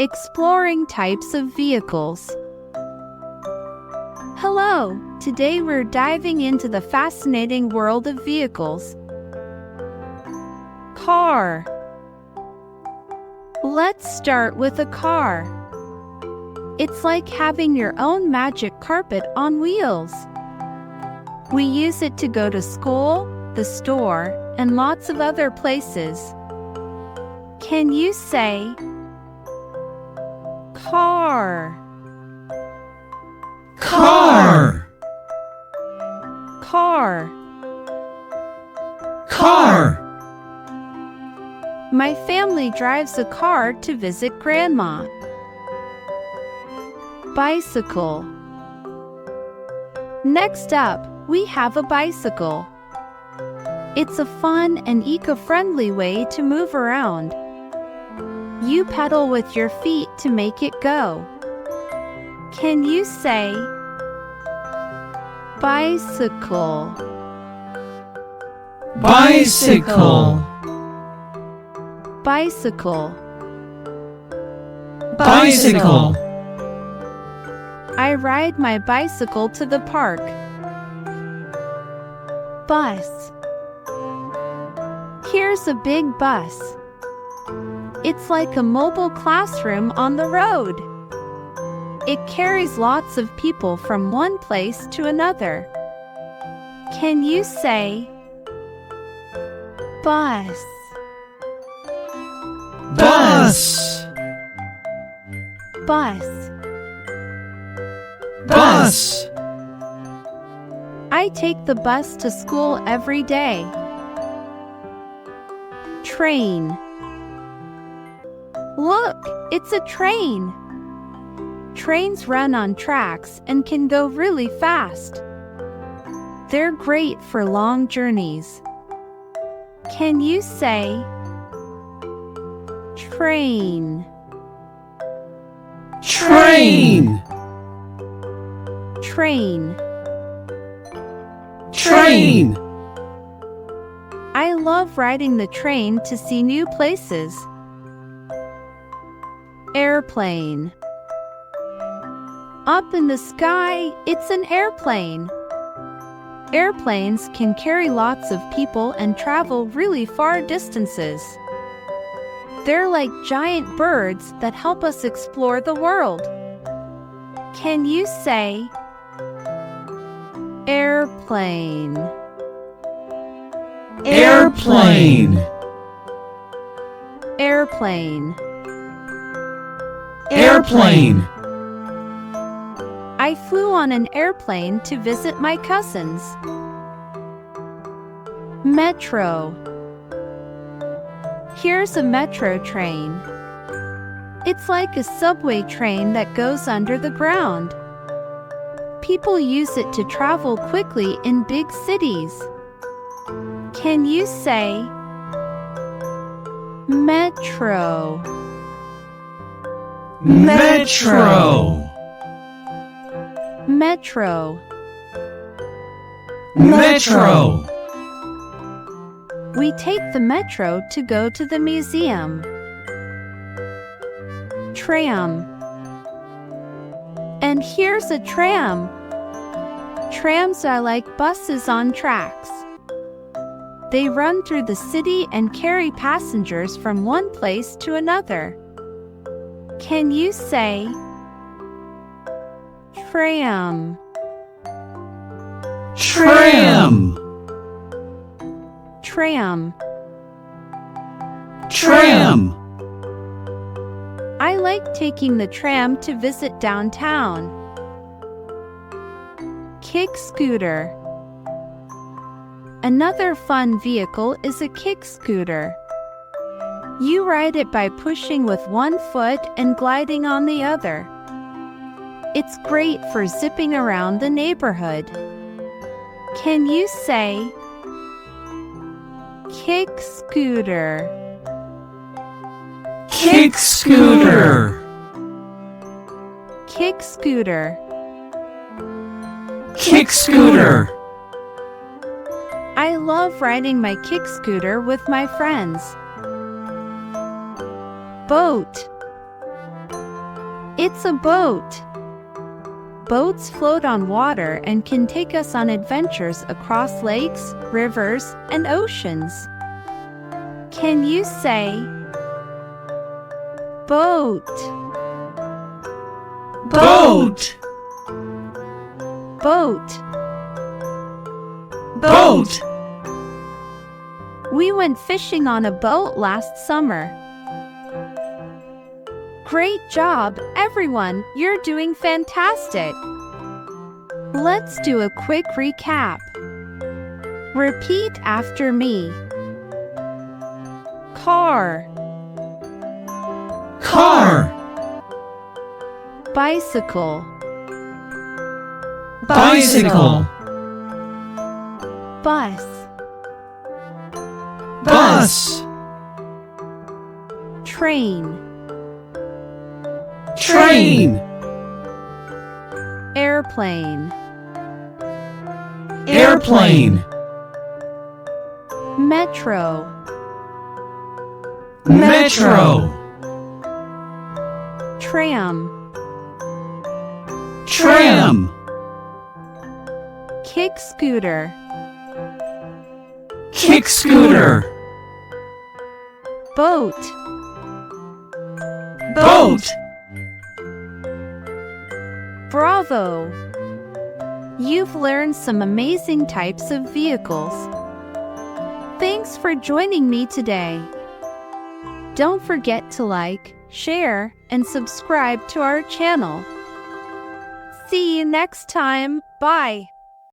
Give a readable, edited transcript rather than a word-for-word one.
Exploring types of vehicles. Hello, today we're diving into the fascinating world of vehicles. Car. Let's start with a car. It's like having your own magic carpet on wheels. We use it to go to school, the store, and lots of other places. Can you say car? Car. Car. Car. My family drives a car to visit Grandma. Bicycle. Next up, we have a bicycle. It's a fun and eco-friendly way to move around. You pedal with your feet to make it go. Can you say bicycle? Bicycle. Bicycle. Bicycle. I ride my bicycle to the park. Bus. Here's a big bus. It's like a mobile classroom on the road. It carries lots of people from one place to another. Can you say bus? Bus. Bus. Bus. I take the bus to school every day. Train. Look, it's a train. Trains run on tracks and can go really fast. They're great for long journeys. Can you say train? Train. Train. Train. I love riding the train to see new places. Airplane. Up in the sky, it's an airplane. Airplanes can carry lots of people and travel really far distances. They're like giant birds that help us explore the world. Can you say airplane? Airplane. Airplane. Airplane. I flew on an airplane to visit my cousins. Metro. Here's a metro train. It's like a subway train that goes under the ground. People use it to travel quickly in big cities. Can you say metro? Metro. Metro. Metro. We take the metro to go to the museum. Tram. And here's a tram. Trams are like buses on tracks. They run through the city and carry passengers from one place to another. Can you say tram? Tram. Tram. Tram. I like taking the tram to visit downtown. Kick scooter. Another fun vehicle is a kick scooter. You ride it by pushing with one foot and gliding on the other. It's great for zipping around the neighborhood. Can you say kick scooter? Kick scooter. Kick scooter. Kick scooter. I love riding my kick scooter with my friends. Boat. It's a boat. Boats float on water and can take us on adventures across lakes, rivers, and oceans. Can you say boat? Boat. Boat. Boat. We went fishing on a boat last summer. Great job, everyone! You're doing fantastic! Let's do a quick recap. Repeat after me. Car. Car. Bicycle. Bicycle. Bus. Bus. Train. Train. Airplane. Airplane. Metro. Metro. Tram. Tram. Kick scooter. Kick scooter. Boat. Boat. Bravo! You've learned some amazing types of vehicles. Thanks for joining me today. Don't forget to like, share, and subscribe to our channel. See you next time. Bye!